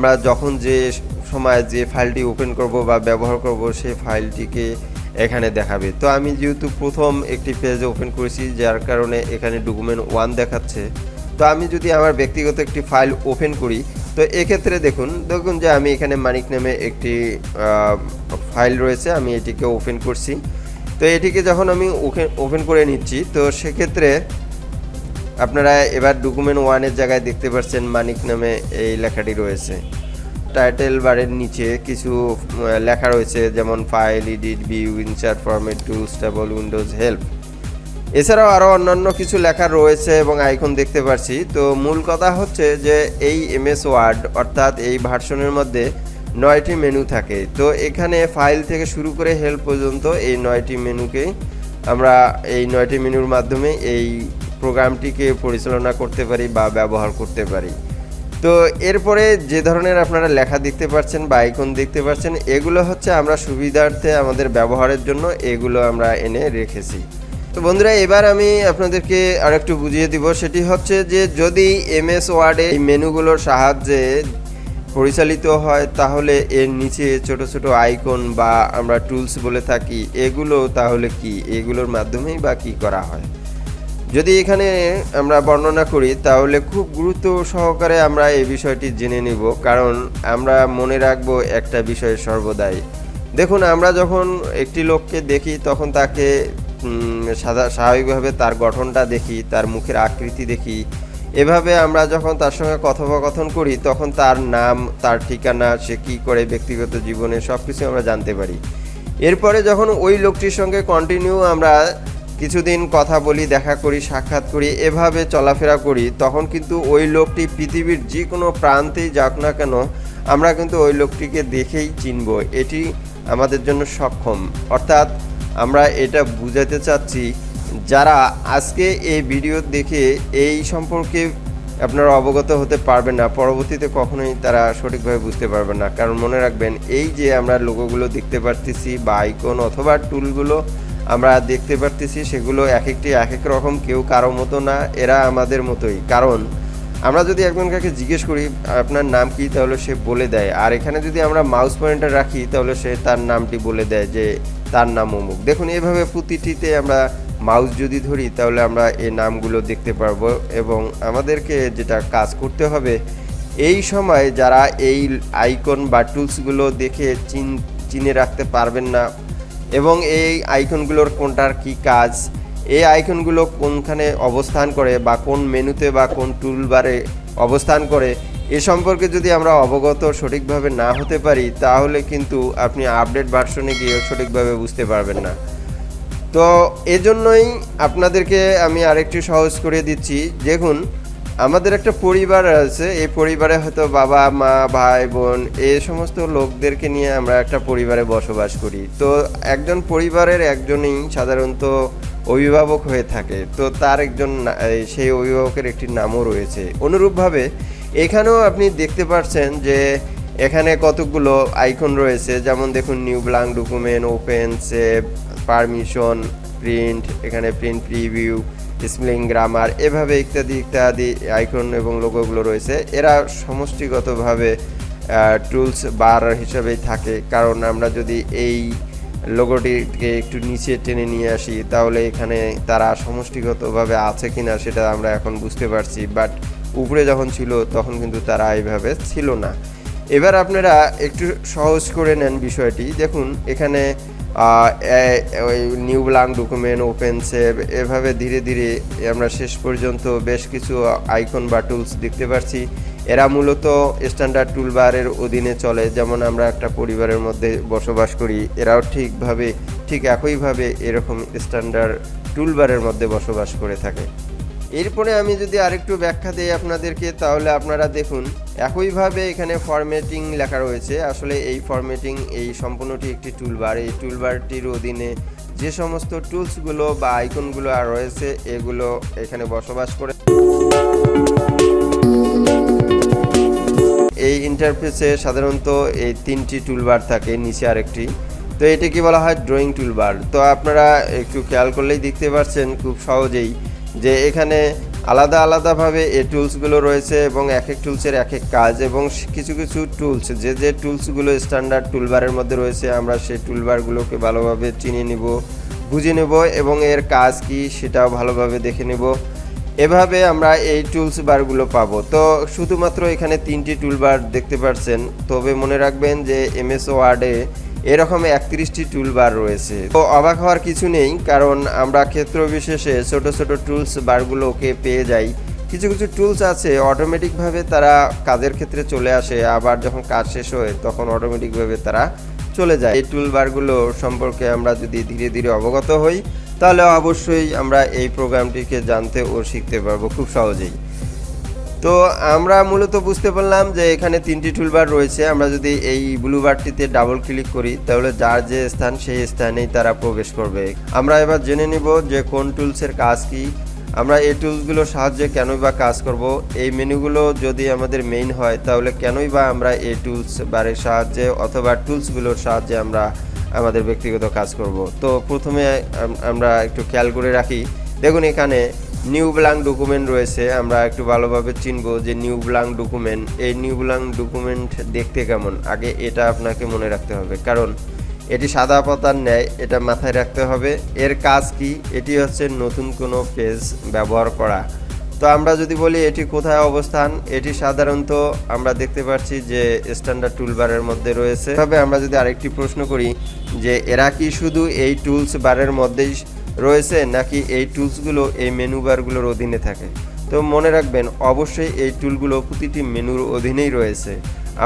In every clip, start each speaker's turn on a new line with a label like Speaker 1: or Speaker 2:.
Speaker 1: আমরা যখন যে সময় যে ফাইলটি ওপেন করব বা ব্যবহার করব সেই ফাইলটিকে এখানে দেখাবে। তো আমি যেহেতু প্রথম একটি পেজ ওপেন করেছি যার কারণে এখানে ডকুমেন্ট 1 দেখাচ্ছে। তো আমি যদি আমার ব্যক্তিগত একটি ফাইল ওপেন করি তো এক্ষেত্রে দেখুন যে আমি এখানে মানিক নামে একটি ফাইল রয়েছে, আমি এটিকে ওপেন করছি। তো এটিকে যখন আমি ওপেন করে নিচ্ছি তো সেক্ষেত্রে আপনারা এবার ডকুমেন্ট 1-এর জায়গায় দেখতে পাচ্ছেন মানিক নামে এই লেখাটি রয়েছে। টাইটেল বারের নিচে কিছু লেখা রয়েছে যেমন file, edit, view, insert, format, tools, table, Windows, help. এছাড়াও আরও অন্যান্য কিছু লেখা রয়েছে এবং আইকন দেখতে পাচ্ছি। তো মূল কথা হচ্ছে যে এই এমএস ওয়ার্ড অর্থাৎ এই ভার্সনের মধ্যে 9টি মেনু থাকে। তো এখানে ফাইল থেকে শুরু করে হেল্প পর্যন্ত এই 9টি মেনুকে আমরা এই 9টি মেনুর মাধ্যমে এই প্রোগ্রামটিকে পরিচালনা করতে পারি বা ব্যবহার করতে পারি। তো এরপরে যে ধরনের আপনারা লেখা দেখতে পাচ্ছেন বা আইকন দেখতে পাচ্ছেন এগুলো হচ্ছে আমরা সুবিধার্থে আমাদের ব্যবহারের জন্য এগুলো আমরা এনে রেখেছি। তো বন্ধুরা এবার আমি আপনাদেরকে আরেকটু বুঝিয়ে দিব, সেটি হচ্ছে যে যদি এমএস ওয়ার্ডে এই মেনুগুলোর সাহায্যে পরিচালিত হয় তাহলে এর নিচে ছোট ছোট আইকন বা আমরা টুলস বলে থাকি এগুলো তাহলে কি, এগুলোর মাধ্যমেই বা কী করা হয়। যদি এখানে আমরা বর্ণনা করি তাহলে খুব গুরুত্ব সহকারে আমরা এই বিষয়টি জেনে নিব, কারণ আমরা মনে রাখব একটা বিষয় সর্বদাই। দেখুন আমরা যখন একটি লোককে দেখি তখন তাকে স্বাভাবিকভাবে তার গঠনটা দেখি, তার মুখের আকৃতি দেখি। এভাবে আমরা যখন তার সঙ্গে কথোপকথন করি তখন তার নাম, তার ঠিকানা, সে কী করে ব্যক্তিগত জীবনে সব কিছু আমরা জানতে পারি। এরপরে যখন ওই লোকটির সঙ্গে কন্টিনিউ আমরা কিছুদিন কথা বলি, দেখা করি, সাক্ষাৎ করি, এভাবে চলাফেরা করি, তখন কিন্তু ওই লোকটি পৃথিবীর যে কোনো প্রান্তেই যাক না কেন আমরা কিন্তু ওই লোকটিকে দেখেই চিনব। এটি আমাদের জন্য সক্ষম। অর্থাৎ আমরা এটা বুঝাতে চাচ্ছি যারা আজকে এই ভিডিও দেখে এই সম্পর্কে আপনারা অবগত হতে পারবেন না, পরবর্তীতে কখনোই তারা সঠিকভাবে বুঝতে পারবেন না। কারণ মনে রাখবেন এই যে আমরা লোগোগুলো দেখতে পারতেছি বা আইকন অথবা টুলগুলো আমরা দেখতে পারতেছি সেগুলো এক একটি এক এক রকম, কেউ কারো মতো না, এরা আমাদের মতোই। কারণ আমরা যদি একজনকে জিজ্ঞেস করি আপনার নাম কি তাহলে সে বলে দেয়, আর এখানে যদি আমরা মাউস পয়েন্টার রাখি তাহলে সে তার নামটি বলে দেয় যে তার নাম অমুক। দেখুন এভাবে প্রতিটিতে আমরা মাউস যদি ধরি তাহলে আমরা এই নামগুলো দেখতে পারবো। এবং আমাদেরকে যেটা কাজ করতে হবে এই সময় যারা এই আইকন বা টুলসগুলো দেখে চিনে রাখতে পারবেন না এবং এই আইকনগুলোর কোনটার কি কাজ, এই আইকনগুলো কোনখানে অবস্থান করে বা কোন মেনুতে বা কোন টুলবারে অবস্থান করে এ সম্পর্কে যদি আমরা অবগত সঠিকভাবে না হতে পারি তাহলে কিন্তু আপনি আপডেট ভার্সনে গিয়ে সঠিকভাবে বুঝতে পারবেন না। তো এজন্যই আপনাদেরকে আমি আরেকটু সহজ করে দিচ্ছি। দেখুন আমাদের একটা পরিবার আছে, এই পরিবারে হয়তো বাবা, মা, ভাই, বোন এই সমস্ত লোকদেরকে নিয়ে আমরা একটা পরিবারে বসবাস করি। তো একজন পরিবারের একজনই সাধারণত অভিভাবক হয়ে থাকে। তো তার একজন সেই অভিভাবকের একটি নামও রয়েছে। অনুরূপভাবে এখানেও আপনি দেখতে পাচ্ছেন যে এখানে কতগুলো আইকন রয়েছে, যেমন দেখুন new blank document, open, save, permission, print, এখানে প্রিন্ট প্রিভিউ, স্পেলিং, গ্রামার, এভাবে ইত্যাদি ইত্যাদি আইকন এবং লোগোগুলো রয়েছে। এরা সমষ্টিগতভাবে টুলস বার হিসাবেই থাকে। কারণ আমরা যদি এই লোগোটিকে একটু নিচে টেনে নিয়ে আসি তাহলে এখানে তারা সমষ্টিগতভাবে আছে কিনা সেটা আমরা এখন বুঝতে পারছি, বাট উপরে যখন ছিল তখন কিন্তু তারা এইভাবে ছিল না। এবার আপনারা একটু সহজ করে নেন বিষয়টি। দেখুন এখানে ওই new blank document, open, save, এভাবে ধীরে ধীরে আমরা শেষ পর্যন্ত বেশ কিছু আইকন বা টুলস দেখতে পাচ্ছি। এরা মূলত স্ট্যান্ডার্ড টুলবারের অধীনে চলে। যেমন আমরা একটা পরিবারের মধ্যে বসবাস করি, এরাও ঠিক একইভাবে এরকম স্ট্যান্ডার্ড টুলবারের মধ্যে বসবাস করে থাকে। এরপরে আমি যদি আরেকটু ব্যাখ্যা দিই আপনাদেরকে তাহলে আপনারা দেখুন একইভাবে এখানে ফরম্যাটিং লেখা রয়েছে। আসলে এই ফরম্যাটিং এই সম্পূর্ণটি একটি টুলবার। এই টুলবারটির অধীনে যে সমস্ত টুলসগুলো বা আইকনগুলো আর রয়েছে এগুলো এখানে বসবাস করে। এই ইন্টারফেসে সাধারণত এই 3টি টুলবার থাকে, নিচে আরেকটি। তো এটাকে বলা হয় ড্রয়িং টুলবার। তো আপনারা একটু খেয়াল করলেই দেখতে পাচ্ছেন খুব সহজেই যে এখানে আলাদা আলাদাভাবে এই টুলসগুলো রয়েছে এবং এক এক টুলসের এক এক কাজ, এবং কিছু কিছু টুলস যে টুলসগুলো স্ট্যান্ডার্ড টুলবারের মধ্যে রয়েছে আমরা সেই টুলবারগুলোকে ভালোভাবে চিনে নিব, বুঝে নেব এবং এর কাজ কি সেটাও ভালোভাবে দেখে নেব। এভাবে আমরা এই টুলস বারগুলো পাবো। তো শুধুমাত্র এখানে 3টি টুলবার দেখতে পাচ্ছেন, তবে মনে রাখবেন যে এমএস ওয়ার্ডে এরকম 31টি টুলবার রয়েছে। তো অবাক হওয়ার কিছু নেই, কারণ আমরা ক্ষেত্র বিশেষে ছোট ছোট টুলস বারগুলোকে পেয়ে যাই। কিছু কিছু টুলস আছে অটোমেটিকভাবে তারা কাজের ক্ষেত্রে চলে আসে, আবার যখন কাজ শেষ হয় তখন অটোমেটিকভাবে তারা চলে যায়। এই টুলবারগুলো সম্পর্কে আমরা যদি ধীরে ধীরে অবগত হই তাহলে অবশ্যই আমরা এই প্রোগ্রামটিকে জানতে ও শিখতে পারবো খুব সহজেই। তো আমরা মূলত বুঝতে পারলাম যে এখানে 3টি টুলবার রয়েছে। আমরা যদি এই ব্লু বারটিতে ডাবল ক্লিক করি তাহলে যার যে স্থান সেই স্থানেই তারা প্রবেশ করবে। আমরা এবার জেনে নিব যে কোন টুলসের কাজ কি, আমরা এই টুলসগুলোর সাহায্যে কেনই বা কাজ করব। এই মেনুগুলো যদি আমাদের মেইন হয় তাহলে কেনই বা আমরা এই টুলস বারের সাহায্যে অথবা টুলসগুলোর সাহায্যে আমরা আমাদের ব্যক্তিগত কাজ করব। তো প্রথমে আমরা একটু খেয়াল করে রাখি, দেখুন এখানে নিউ ব্ল্যাঙ্ক ডকুমেন্ট রয়েছে। আমরা একটু ভালোভাবে চিনব যে নিউ ব্ল্যাঙ্ক ডকুমেন্ট, এই নিউ ব্ল্যাঙ্ক ডকুমেন্ট দেখতে কেমন আগে এটা আপনাকে মনে রাখতে হবে, কারণ এটি সাদা পাতার ন্যায়, এটা মাথায় রাখতে হবে। এর কাজ কি, এটি হচ্ছে নতুন কোনো পেজ ব্যবহার করা। তো আমরা যদি বলি এটি কোথায় অবস্থান, এটি সাধারণত আমরা দেখতে পাচ্ছি যে স্ট্যান্ডার্ড টুলবারের মধ্যে রয়েছে। তবে আমরা যদি আরেকটি প্রশ্ন করি যে এরা কি শুধু এই টুলস বারের মধ্যেই রয়েছে নাকি এই টুলসগুলো এই মেনু বারগুলোর অধীনে থাকে, তো মনে রাখবেন অবশ্যই এই টুলগুলো প্রতিটি মেনুর অধীনেই রয়েছে।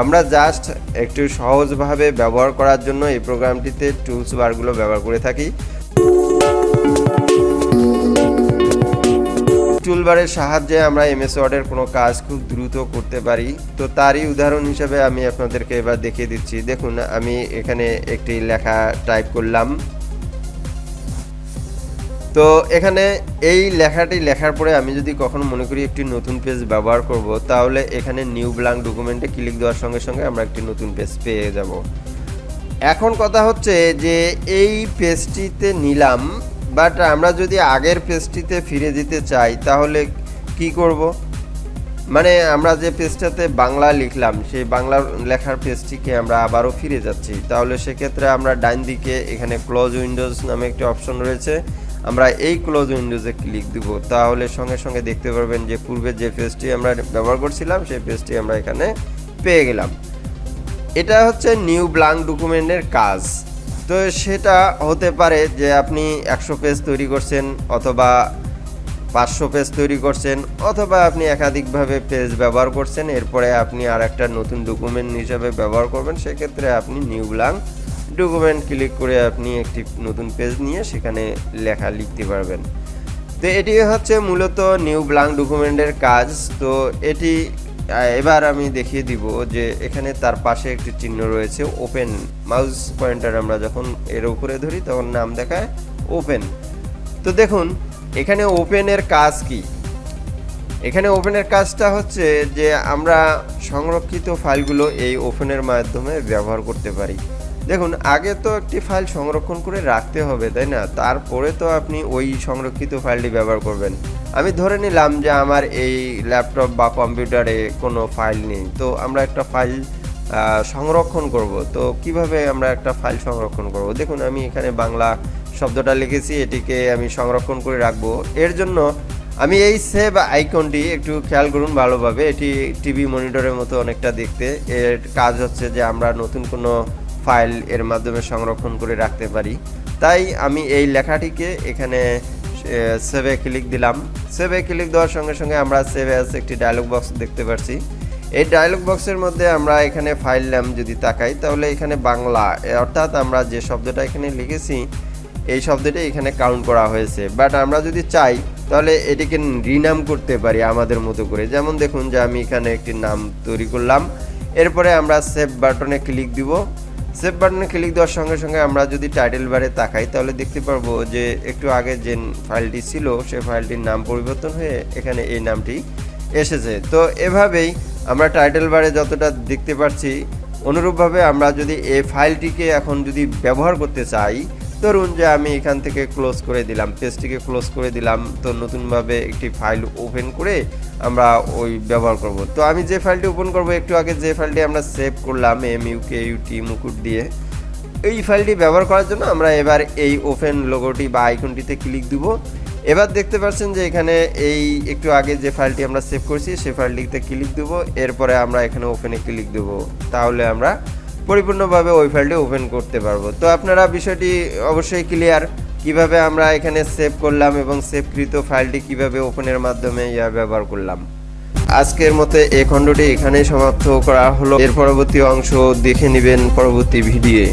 Speaker 1: আমরা জাস্ট একটু সহজভাবে ব্যবহার করার জন্য এই প্রোগ্রামটিতে টুলস বারগুলো ব্যবহার করে থাকি। টুলবারের সাহায্যে আমরা এমএস ওয়ার্ডের কোনো কাজ খুব দ্রুত করতে পারি। তো তারই উদাহরণ হিসেবে আমি আপনাদেরকে এবার দেখিয়ে দিচ্ছি। দেখুন আমি এখানে একটি লেখা টাইপ করলাম। তো এখানে এই লেখাটি লেখার পরে আমি যদি কখনো মনে করি একটি নতুন পেজ ব্যবহার করব, তাহলে এখানে নিউ ব্ল্যাঙ্ক ডকুমেন্টে ক্লিক দেওয়ার সঙ্গে সঙ্গে আমরা একটি নতুন পেজ পেয়ে যাব। এখন কথা হচ্ছে যে এই পেজটিতে নিলাম, বাট আমরা যদি আগের পেজটিতে ফিরে যেতে চাই তাহলে কি করব? মানে আমরা যে পেজটাতে বাংলা লিখলাম সেই বাংলা লেখার পেজটিকে আমরা আবারও ফিরে যাচ্ছি, তাহলে সেক্ষেত্রে আমরা ডান দিকে এখানে ক্লোজ উইন্ডোজ নামে একটি অপশন রয়েছে, আমরা এই ক্লোজ উইন্ডোজে ক্লিক দিব। তাহলে সঙ্গে সঙ্গে দেখতে পারবেন যে পূর্বে যে পেজটি আমরা ব্যবহার করছিলাম সেই পেজটি আমরা এখানে পেয়ে গেলাম। এটা হচ্ছে নিউ ব্ল্যাঙ্ক ডকুমেন্টের কাজ। তো সেটা হতে পারে যে আপনি 100 পেজ তৈরি করছেন অথবা 500 পেজ তৈরি করছেন, অথবা আপনি একাধিকভাবে পেজ ব্যবহার করছেন, এরপরে আপনি আর একটা নতুন ডকুমেন্ট হিসাবে ব্যবহার করবেন। সেক্ষেত্রে আপনি নিউ ব্ল্যাঙ্ক ডকুমেন্ট ক্লিক করে আপনি একটি নতুন পেজ নিয়ে সেখানে লেখা লিখতে পারবেন। তো এটি হচ্ছে মূলত নিউ ব্ল্যাঙ্ক ডকুমেন্টের কাজ। তো এটি এবার আমি দেখিয়ে দিব যে এখানে তার পাশে একটি চিহ্ন রয়েছে ওপেন, মাউস পয়েন্টার আমরা যখন এর উপরে ধরি তখন নাম দেখায় ওপেন। তো দেখুন এখানে ওপেনের কাজ কি, এখানে ওপেনের কাজটা হচ্ছে যে আমরা সংরক্ষিত ফাইলগুলো এই ওপেনের মাধ্যমে ব্যবহার করতে পারি। দেখুন আগে তো একটি ফাইল সংরক্ষণ করে রাখতে হবে, তাই না? তারপরে তো আপনি ওই সংরক্ষিত ফাইলটি ব্যবহার করবেন। আমি ধরে নিলাম যে আমার এই ল্যাপটপ বা কম্পিউটারে কোনো ফাইল নেই, তো আমরা একটা ফাইল সংরক্ষণ করব। তো কিভাবে আমরা একটা ফাইল সংরক্ষণ করব? দেখুন আমি এখানে বাংলা শব্দটা লিখেছি, এটিকে আমি সংরক্ষণ করে রাখবো। এর জন্য আমি এই সেভ আইকনটি একটু খেয়াল করুন ভালোভাবে, এটি টিভি মনিটরের মতো অনেকটা দেখতে। এর কাজ হচ্ছে যে আমরা নতুন কোনো ফাইল এর মাধ্যমে সংরক্ষণ করে রাখতে পারি। তাই আমি এই লেখাটিকে এখানে সেভে ক্লিক দিলাম। সেভে ক্লিক দেওয়ার সঙ্গে সঙ্গে আমরা সেভ অ্যাজ একটি ডায়লগ বক্স দেখতে পাচ্ছি। এই ডায়লগ বক্সের মধ্যে আমরা এখানে ফাইল নাম যদি তাকাই তাহলে এখানে বাংলা, অর্থাৎ আমরা যে শব্দটা এখানে লিখেছি এই শব্দটি এখানে কাউন্ট করা হয়েছে। বাট আমরা যদি চাই তাহলে এটিকে রিনাম করতে পারি আমাদের মতো করে। যেমন দেখুন যে আমি এখানে একটি নাম তৈরি করলাম, এরপরে আমরা সেভ বাটনে ক্লিক দিব। সেভ বাটনে ক্লিক দেওয়ার সঙ্গে সঙ্গে আমরা যদি টাইটেল বারে তাকাই তাহলে দেখতে পারবো যে একটু আগে যে ফাইলটি ছিল সেই ফাইলটির নাম পরিবর্তন হয়ে এখানে এই নামটি এসেছে। তো এভাবেই আমরা টাইটেল বারে যতটা দেখতে পাচ্ছি, অনুরূপভাবে আমরা যদি এই ফাইলটিকে এখন যদি ব্যবহার করতে চাই ধরুন যে আমি এখান থেকে ক্লোজ করে দিলাম, পেজটিকে ক্লোজ করে দিলাম। তো নতুনভাবে একটি ফাইল ওপেন করে আমরা ওই ব্যবহার করব। তো আমি যে ফাইলটি ওপেন করব, একটু আগে যে ফাইলটি আমরা সেভ করলাম MUKUT মুকুট দিয়ে, এই ফাইলটি ব্যবহার করার জন্য আমরা এবার এই ওপেন লোগোটি বা আইকনটিতে ক্লিক দিব। এবার দেখতে পাচ্ছেন যে এখানে এই একটু আগে যে ফাইলটি আমরা সেভ করছি সেই ফাইলটিতে ক্লিক দেবো, এরপরে আমরা এখানে ওপেনে ক্লিক দেবো। তাহলে আমরা পরিপূর্ণভাবে ওই ফাইলটি ওপেন করতে পারবো। তো আপনারা বিষয়টি অবশ্যই ক্লিয়ার, কিভাবে আমরা এখানে সেভ করলাম এবং সেভকৃত ফাইলটি কিভাবে ওপেনের মাধ্যমে ব্যবহার করলাম। আজকের মতো এই খণ্ডটি এখানেই সমাপ্ত করা হলো। এর পরবর্তী অংশ দেখে নেবেন পরবর্তী ভিডিওয়ে।